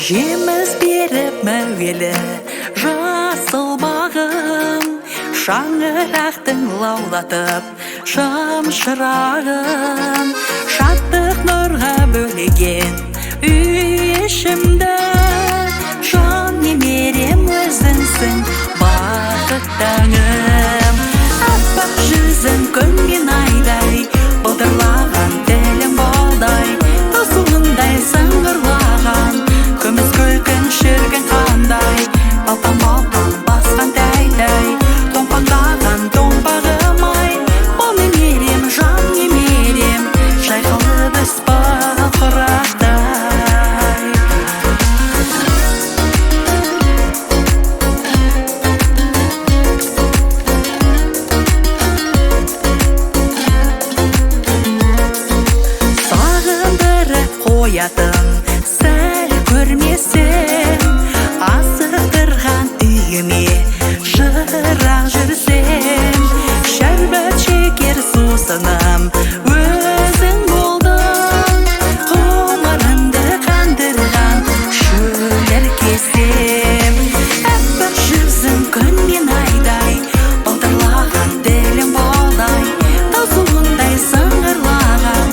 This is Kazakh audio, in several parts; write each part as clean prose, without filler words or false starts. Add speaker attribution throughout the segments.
Speaker 1: Жеміз беріп мәуелі жасыл бағым, шаңырақтың лаулатып шамшырағын, шаттық нұрға бөлеген үй ішімді. Жан немерем өзіңсің бақыт таңым, аппақ жүзің күн мен айдай, былдырлаған тілім балдай, тосуындай сыңғырлаған, күміс күлкін шіркін қандай, балпаң-балпаң басқан тәй-тәй, томпаңдаған томпағым ай, ол немерем, жан немерем, жайқалы біз бақырақтай. Сағындырып қоятын сәл көрмесем, асықтырған үйіме жырақ жүрсем, шәрбәт шекер сусыным өзің болдың, ғұмырымды қандырған шөлір кесем. Аппақ жүзің күн мен айдай, былдырлаған тілім балдай, тасуындай сыңғырлаған,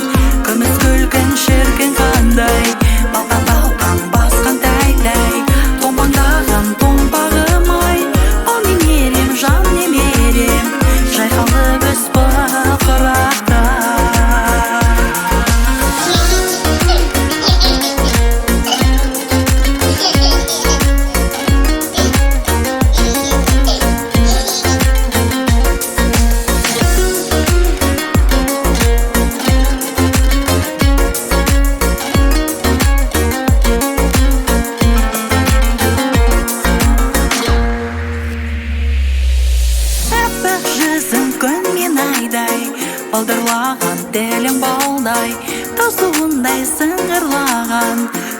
Speaker 1: күміс күлкін шіркін қандай, балпаң-балпаң басқан тәй-тәй, томпаңдаған томпағым ай, ол немерем, жан немерем, жайқалы біз бақырақтай. Аппақ жүзің күн мен айдай, балдырлаған тілің балдай, тасуындай сыңғырлаған,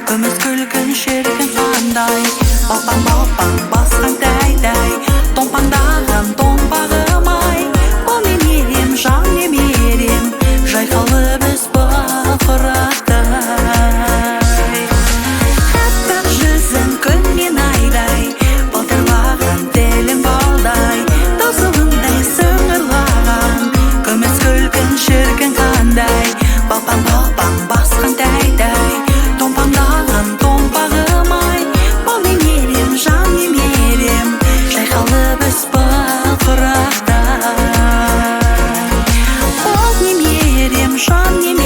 Speaker 1: күміс күлкін шіркін қандай, балпаң-балпаң басқан тәй-тәй, томпаңдаған томпағым ай, ол немерем, жан немерем, жайқалы біз бақырақтай. Аппақ жүзің күн мен айдай, балдырлаған тілің балдай, тасуындай сыңғырлаған, күміс күлкін шіркін қандай, балпаң-балпаң басқан тәй-тәй, томпаңдаған томпағым ай, ол немерем, жан немерем, жайқалы біз бақырақтай. Ол немерем, жан немерем,